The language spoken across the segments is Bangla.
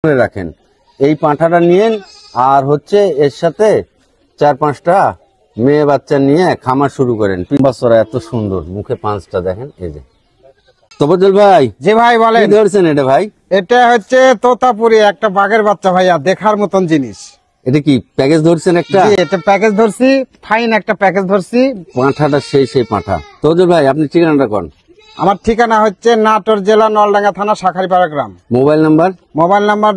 করে রাখেন। এই পাঁঠাটা নিয়েন আর হচ্ছে এর সাথে 4-5টা মেয়ে বাচ্চা নিয়ে খামার শুরু করেন। 3 বছর এত সুন্দর মুখে পাঁচটা দেখেন। এই যে তফাজ্জল ভাই। জি ভাই বলেন। কি ধরছেন এটা ভাই? এটা হচ্ছে তোতাপুরি একটা বাঘের বাচ্চা ভাইয়া, দেখার মতন জিনিস। এটা কি প্যাকেজ ধরছেন একটা? জি এটা প্যাকেজ ধরছি, ফাইন একটা প্যাকেজ ধরছি। পাঁঠাটা সেই পাঁঠা। তফাজ্জল ভাই আপনি ঠিকানাটা কোন? আমার ঠিকানা হচ্ছে নাটোর জেলা নলডাঙ্গা থানা শাখারিপাড়া গ্রাম। Mobile number? মোবাইল নাম্বার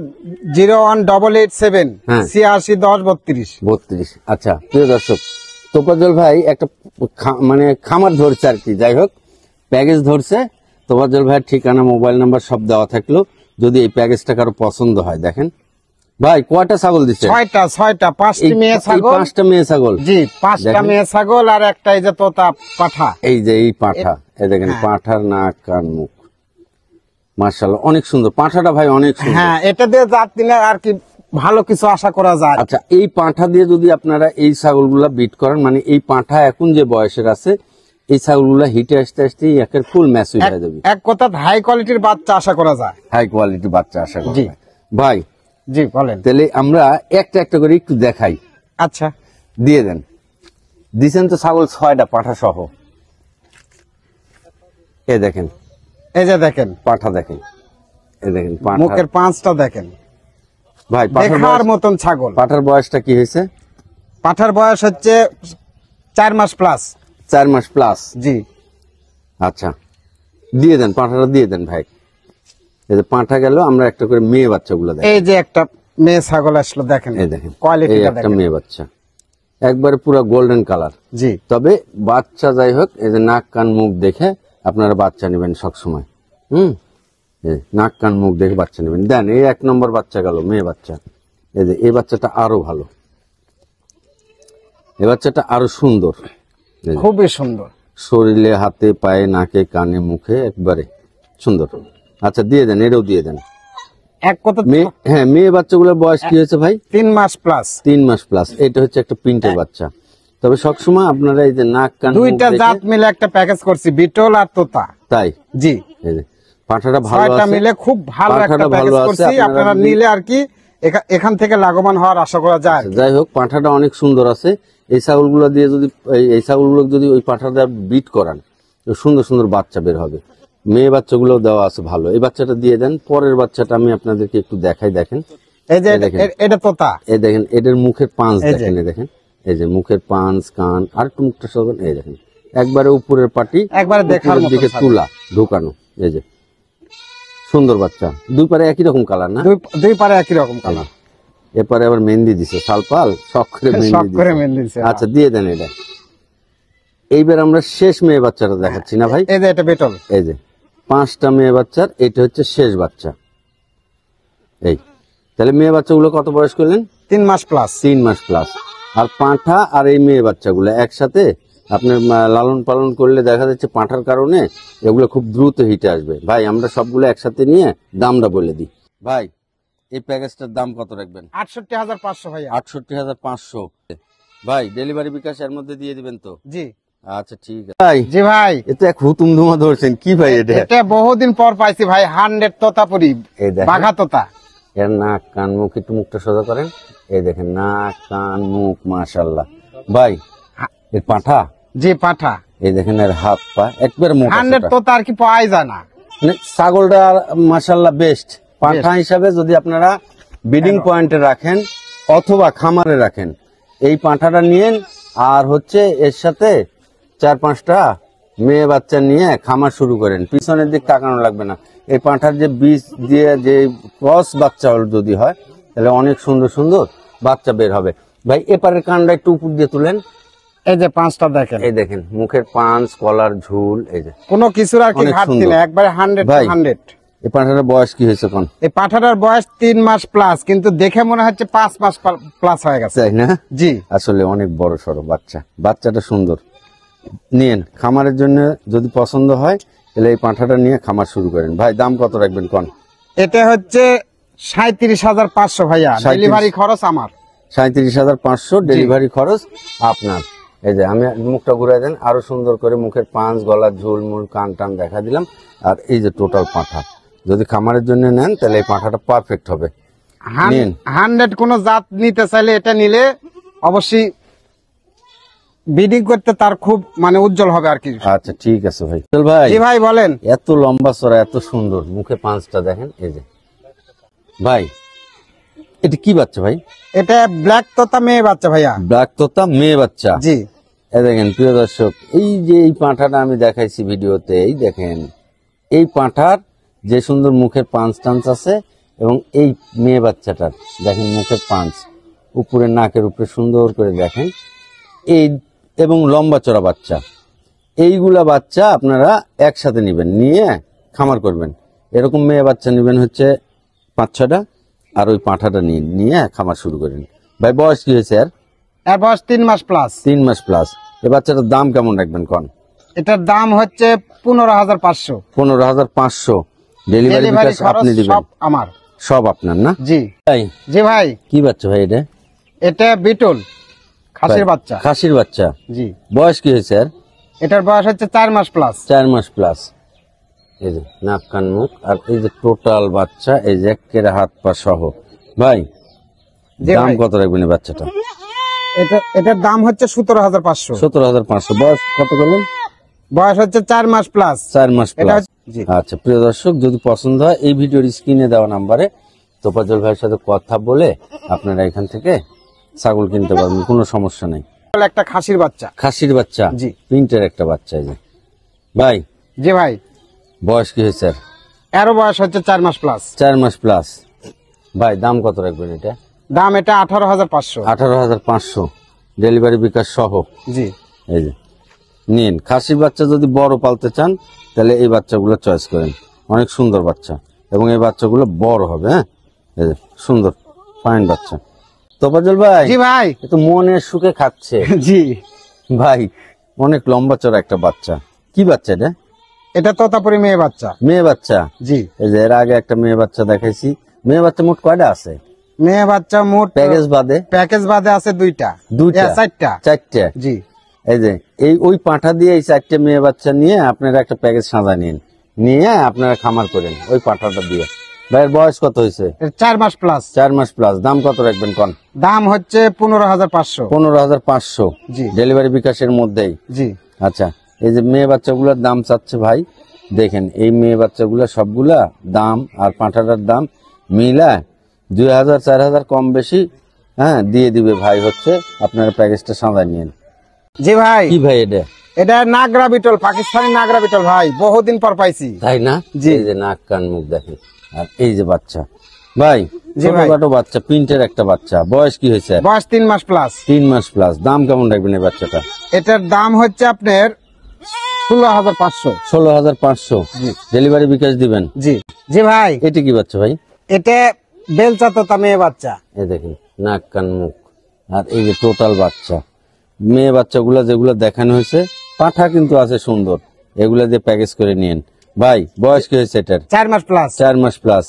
01887 হ্যাঁ। 86 10 32। আচ্ছা প্রিয় দর্শক, তোফাজ্জল ভাই একটা মানে খামার ধরছে আর কি, যাই হোক প্যাকেজ ধরছে। তোফাজ্জল ভাইয়ের ঠিকানা মোবাইল নাম্বার সব দেওয়া থাকলো, যদি এই প্যাকেজটা কারো পছন্দ হয়। দেখেন ভাই কয়টা ছাগল দিচ্ছে? 6টা 5টি মেয়ে ছাগল। 5টা মেয়ে ছাগল? জি 5টা মেয়ে ছাগল আর একটা এই যে তোতা পাঠা। এই যে এই পাঠা, এই দেখেন পাঠার নাক কান মুখ মাশাআল্লাহ অনেক সুন্দর পাঠাটা ভাই, অনেক সুন্দর। হ্যাঁ এটা দিয়ে জাত দিলে আর কি ভালো কিছু আশা করা যায়। আচ্ছা এই পাঁঠা দিয়ে যদি আপনারা এই ছাগলগুলা বিট করেন, মানে এই পাঁঠা এখন যে বয়সের আছে এই ছাগলগুলা হিটে আসতে আসতে একের ফুল ম্যাচুর হয়ে যাবে। এক কথা হাই কোয়ালিটির বাচ্চা আশা করা যায়। হাই কোয়ালিটি বাচ্চা আশা করা জি যায়। ভাই জি বলেন। তাহলে আমরা একটা একটা করে একটু দেখাই। আচ্ছা দিয়ে দেন। দিছেন তো ছাগল 6টা পাঠা সহ। এ দেখেন, এই যে দেখেন পাঠা দেখেন, এ দেখেন পাঠা। মুখের 5টা দেখেন ভাই দেখার মতন ছাগল। পাঠার বয়সটা কি হয়েছে? পাঠার বয়স হচ্ছে 4 মাস প্লাস। 4 মাস প্লাস। জি আচ্ছা দিয়ে দেন, পাঠাটা দিয়ে দেন ভাই। এই যে পাঠা গেল, আমরা একটা করে মেয়ে বাচ্চাগুলো দেখেন। এই যে একটা মেয়ে ছাগল আসলো দেখেন, এই দেখেন কোয়ালিটিটা একটা দেখেন। মেয়ে বাচ্চা একবারে পুরো গোল্ডেন কালার। জি তবে বাচ্চা যাই হোক, এই যে নাক কান মুখ দেখে আপনারা বাচ্চা নেবেন সবসময়। নাক কান মুখ দেখে বাচ্চা নেবেন। দেন এই 1 নম্বর বাচ্চা গেল মেয়ে বাচ্চা। এই যে এই বাচ্চাটা আরো ভালো, এই বাচ্চাটা আরো সুন্দর, খুবই সুন্দর। শরীরে হাতে পায়ে নাকে কানে মুখে একবারে সুন্দর। আচ্ছা দিয়ে দেন, এটাও দিয়ে দেন। এক কথা হ্যাঁ মেয়ে বাচ্চাগুলোর বয়স কি হয়েছে ভাই? 3 মাস প্লাস। 3 মাস প্লাস। এটা হচ্ছে একটা প্রিন্টের বাচ্চা। তবে সবসময় আপনারা এই যে নাক কান দুইটা জাত মিলে একটা প্যাকেজ করছি, বিটল আর তোতা। তাই জি এই যে পাঠাটা ভালো আছে, 6টা মিলে খুব ভালো একটা প্যাকেজ করছি। আপনারা নিলে আর কি এখান থেকে লাভবান হওয়ার আশা করা যায়। যাই হোক পাঠাটা অনেক সুন্দর আছে। এই ছাগলগুলো দিয়ে যদি এই ছাগলগুলো যদি ওই পাঠাটা বিট করান, সুন্দর সুন্দর বাচ্চা বের হবে। মেয়ে বাচ্চাগুলো দেওয়া আছে ভালো। এই বাচ্চাটা দিয়ে দেন। পরের বাচ্চাটা আমি আপনাদেরকে একটু দেখাই। দেখেন এই যে এটা তোতা। এই দেখেন এটার মুখের পাঁচ দেখেন, এই দেখেন এই যে মুখের পাঁচ কান আর একটু মুখটা সরান। এই দেখেন একবারে উপরের পাটি একবারে দেখার মতো দিকে তুলা ঢোকানো। এই যে সুন্দর বাচ্চা, দুই পারে একই রকম কালার না? দুই পারে একই রকম কালার। এরপরে আবার মেহেন্দি দিছে, সালপাল শখ করে মেহেন্দি দিছে। আচ্ছা দিয়ে দেন এটা। এইবার আমরা শেষ মেয়ে বাচ্চাটা দেখাচ্ছি না ভাই? এই যে এটা বেটল। এই যে 5টা মেয়ে বাচ্চার এটা হচ্ছে শেষ বাচ্চা। এই তাহলে মেয়ে বাচ্চাগুলো কত বয়স করলেন? 3 মাস প্লাস। 3 মাস প্লাস। আর পাঁঠা আর এই মেয়ে বাচ্চাগুলো একসাথে আপনার লালন পালন করলে দেখা যাচ্ছে পাঁঠার কারণে এগুলো খুব দ্রুত হিটে আসবে। ভাই আমরা সবগুলো একসাথে নিয়ে দামটা বলে দিই। ভাই এই প্যাকেজটার দাম কত রাখবেন? 68,500 ভাইয়া। 68,500। ভাই ডেলিভারি বিকাশ এর মধ্যে দিয়ে দিবেন তো? জি আচ্ছা ঠিক আছে ভাই। জি ভাই এটা এক হুতুম ধুমা ধরছেন কি ভাই? এটা বহুদিন পর পাইছি ভাই, 100 তোতাপুরি বাঘা তোতা। এর নাক কান মুখ একটু মুখটা সোজা করেন। এই দেখেন নাক কান মুখ মাশাআল্লাহ। ভাই এর পাঁঠা? জি পাঠা। এই দেখেন এর হাত পা একবারে মোটা। 100 তোতা আর কি পাওয়াই যায় না। মানে ছাগলটা মাশাআল্লাহ বেস্ট পাঁঠা হিসাবে যদি আপনারা ব্রিডিং পয়েন্টে রাখেন অথবা খামারে রাখেন, এই পাঁঠাটা নিয়েন আর হচ্ছে এর সাথে 4-5টা মেয়ে বাচ্চা নিয়ে খামার শুরু করেন। পিছনের দিক তাকানো লাগবে না। এই পাঁঠার যে বীজ দিয়ে যে ক্রস বাচ্চা যদি হয় তাহলে অনেক সুন্দর সুন্দর বাচ্চা বের হবে। ভাই এপারের কানটা একটু উপর দিয়ে তুলেন। এই যে 5টা দেখেন, এই দেখেন মুখের পাঁচ কলার ঝুল। এই যে কোনো কিছুর আর কি ঘাটতি না, একবারে 100 এই পাঁঠাটার বয়স কি হয়েছে কোন? এই পাঠাটার বয়স 3 মাস প্লাস, কিন্তু দেখে মনে হচ্ছে 5 মাস প্লাস হয়ে গেছে। তাই না? জি আসলে অনেক বড় সড়ো বাচ্চা, বাচ্চাটা সুন্দর। নিয়েন খামারের জন্য, যদি পছন্দ হয় তাহলে এই পাঁঠাটা নিয়ে খামার শুরু করেন। ভাই দাম কত রাখবেন কোন? এটা হচ্ছে 37,500 ভাইয়া। ডেলিভারি খরচ আমার। 37,500 ডেলিভারি খরচ আপনার। এই যে আমি মুখটা ঘুরাই দেন, আরো সুন্দর করে মুখের পাঁচ গলার ঝুল মূল কান টান দেখা দিলাম। আর এই যে টোটাল পাঁঠা যদি খামারের জন্য নেন তাহলে এই পাঁঠাটা পারফেক্ট হবে। নিন। 100 কোন জাত নিতে চাইলে এটা নিলে অবশ্যই ব্রিডিং করতে তার খুব মানে উজ্জ্বল হবে আর কি। আচ্ছা ঠিক আছে ভাই। চল ভাই, জি ভাই বলেন। এত লম্বা চড়া, এত সুন্দর, মুখে পাঁচটা দেখেন। এই যে ভাই, এটা কি বাচ্চা ভাই? এটা ব্ল্যাক তোতা মেয়ে বাচ্চা ভাইয়া। ব্ল্যাক তোতা মেয়ে বাচ্চা। জি। এই দেখেন প্রিয় দর্শক, এই যে এই পাঁঠাটা আমি দেখাইছি ভিডিওতে, এই দেখেন এই পাঁঠার যে সুন্দর মুখের পাঁচ টাঞ্চ আছে, এবং এই মেয়ে বাচ্চাটার দেখেন মুখের পাঁচ, উপরে নাকের উপরে সুন্দর করে দেখেন, এই এবং লম্বা চড়া বাচ্চা। এইগুলা বাচ্চা আপনারা একসাথে নেবেন, নিয়ে খামার করবেন। এরকম মেয়ে বাচ্চা নেবেন হচ্ছে 5-6টা, আর ওই পাঁঠাটা নিয়ে খামার শুরু করেন। ভাই বয়স কি হয়েছে আর? এর বয়স 3 মাস প্লাস। 3 মাস প্লাস। এই বাচ্চাটার দাম কেমন রাখবেন কন? এটার দাম হচ্ছে 15,500। 15,500। ডেলিভারি ডেলিভারি বিকাশ আপনি খরচ দিবেন? সব আমার। সব আপনার না? জি। ভাই জি ভাই। কি বাচ্চা ভাই এটা? এটা বিটল খাসির বাচ্চা। খাসির বাচ্চা। জি। বয়স কি হয়েছে আর? এটার বয়স হচ্ছে 4 মাস প্লাস। 4 মাস প্লাস। এই যে নাক কান মুখ, আর এই যে টোটাল বাচ্চা, এই যে একের হাত পা সহ। ভাই জি দাম ভাই। কত রাখবেন এই বাচ্চাটা? এটার দাম হচ্ছে 17,500। 17,500। বয়স কত বললেন? বয়স হচ্ছে 4 মাস প্লাস। 4 মাস এটা প্লাস। হচ্ছে- জি। আচ্ছা প্রিয় দর্শক, যদি পছন্দ হয় এই ভিডিওর স্ক্রিনে দেওয়া নাম্বারে তোফাজ্জল ভাইয়ের সাথে কথা বলে আপনারা এখান থেকে ছাগল কিনতে পারবেন, কোনো সমস্যা নেই। একটা খাসির বাচ্চা। খাসির বাচ্চা। জি। প্রিন্টের একটা বাচ্চা। এই যে ভাই জি ভাই। বয়স কি হয়েছে আর? এরও বয়স হচ্ছে 4 মাস প্লাস। 4 মাস প্লাস। ভাই দাম কত রাখবেন এটা? দাম এটা 18,500। 18,500। ডেলিভারি বিকাশ সহ। জি। এই যে নিন। খাসির বাচ্চা যদি বড় পালতে চান তাহলে এই বাচ্চাগুলো চয়েস করেন, অনেক সুন্দর বাচ্চা, এবং এই বাচ্চাগুলো বড় হবে। হ্যাঁ, এই যে সুন্দর ফাইন বাচ্চা। তোফাজ্জল ভাই, জি ভাই। এ তো মনের সুখে খাচ্ছে। জি। ভাই অনেক লম্বা চড়া একটা বাচ্চা। কি বাচ্চা এটা? এটা তোতাপুরি মেয়ে বাচ্চা। মেয়ে বাচ্চা। জি। এই যে এর আগে একটা মেয়ে বাচ্চা দেখাইছি। মেয়ে বাচ্চা মোট কয়টা আছে মেয়ে বাচ্চা মোট প্যাকেজ বাদে? প্যাকেজ বাদে আছে দুইটা। 4টা। জি। এই যে ওই পাঁঠা দিয়ে এই 4টে মেয়ে বাচ্চা নিয়ে আপনারা একটা প্যাকেজ সাজা নিয়ে আপনারা খামার করেন ওই পাঁঠাটা দিয়ে। ভাইয়ের বয়স কত হয়েছে? 4 মাস প্লাস। 4 মাস প্লাস। দাম কত রাখবেন কন? দাম হচ্ছে 15,500। 15,500। জি। ডেলিভারি বিকাশের মধ্যেই। জি। আচ্ছা, এই যে মেয়ে বাচ্চাগুলোর দাম চাচ্ছে ভাই, দেখেন এই মেয়ে বাচ্চাগুলো সবগুলা দাম আর পাঁঠাটার দাম মিলা 2,000-4,000 কম বেশি হ্যাঁ দিয়ে দিবে ভাই। হচ্ছে আপনারা প্যাকেজটা সাঁদা নিন। জি ভাই। কি ভাই এটা? এটা নাগরা বিটল, পাকিস্তানি নাগরা বিটল ভাই, বহুদিন পর পাইছি। তাই না? জি। এই যে নাক কান মুখ দেখেন, আর এই যে বাচ্চা ভাই, জি ভাই। ছোটখাটো বাচ্চা, প্রিন্টের একটা বাচ্চা। বয়স কি হয়েছে? বয়স 3 মাস প্লাস। 3 মাস প্লাস। দাম কেমন রাখবেন এই বাচ্চাটা? এটার দাম হচ্ছে আপনার 16,500। 16,500। জি। ডেলিভারি বিকাশ দিবেন? জি। জি ভাই। এটা কি বাচ্চা ভাই? এটা বেলচা তোতা মেয়ে বাচ্চা। এই দেখেন নাক কান মুখ, আর এই যে টোটাল বাচ্চা। মেয়ে বাচ্চাগুলা যেগুলো দেখানো হয়েছে, পাঠা কিন্তু আছে সুন্দর, এগুলা দিয়ে প্যাকেজ করে নিন। ভাই বয়স কি হয়েছে এটার? 4 মাস প্লাস। 4 মাস প্লাস।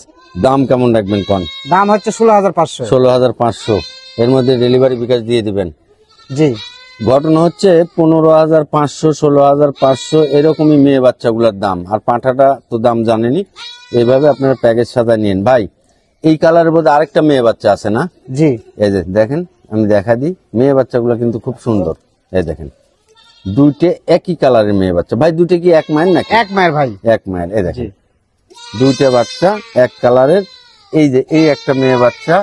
দাম কেমন রাখবেন কন? দাম হচ্ছে 16,500। 16,500। এর মধ্যে ডেলিভারি বিকাশ দিয়ে দিবেন? জি। ঘটনা হচ্ছে 15,500, 16,500 এরকমই মেয়ে বাচ্চাগুলোর দাম, আর পাঁঠাটা তো দাম জানেনি। এইভাবে আপনারা প্যাকেজ সাদা নিন। ভাই এই কালারের মধ্যে আরেকটা মেয়ে বাচ্চা আছে না? জি। এই যে দেখেন, আমি দেখা দিই, মেয়ে বাচ্চাগুলো কিন্তু খুব সুন্দর। এই দেখেন দুইটে একই কালারের মেয়ে বাচ্চা। ভাই দুইটা কি এক মায়ের নাকি? এক মায়ের ভাই। এক মায়ের। এই দেখেন দুইটা বাচ্চা এক কালারের। এই যে এই একটা মেয়ে বাচ্চা,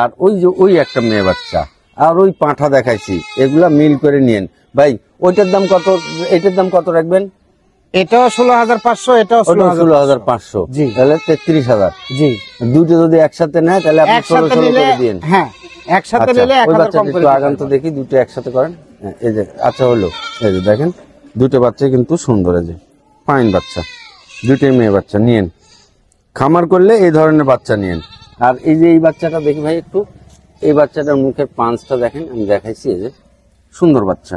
আর ওই যে ওই একটা মেয়ে বাচ্চা, আর ওই পাঁঠা দেখাইছি, এগুলা মিল করে নিন। ভাই ওইটার দাম কত, এটার দাম কত রাখবেন? এটাও 16,500, এটাও 16,500। জি। তাহলে 33,000। জি। দুটো যদি একসাথে নেয় তাহলে আপনি একসাথে 16 নিলে করে দিন। হ্যাঁ, একসাথে আচ্ছা, নিলে ওই 1,000 বাচ্চাটা কম করে একটু দিতে আগান তো হবে। দেখি, দুটো একসাথে করেন। হ্যাঁ, এই যে আচ্ছা হলো। এই যে দেখেন দুটো বাচ্চা কিন্তু সুন্দর, এই যে ফাইন বাচ্চা, দুটোই মেয়ে বাচ্চা। নিয়েন, খামার করলে এই ধরনের বাচ্চা নিয়েন। আর এই যে এই বাচ্চাটা দেখি ভাই একটু, এই বাচ্চাটার মুখের পাঁচটা দেখেন, আমি দেখাইছি, এই যে সুন্দর বাচ্চা।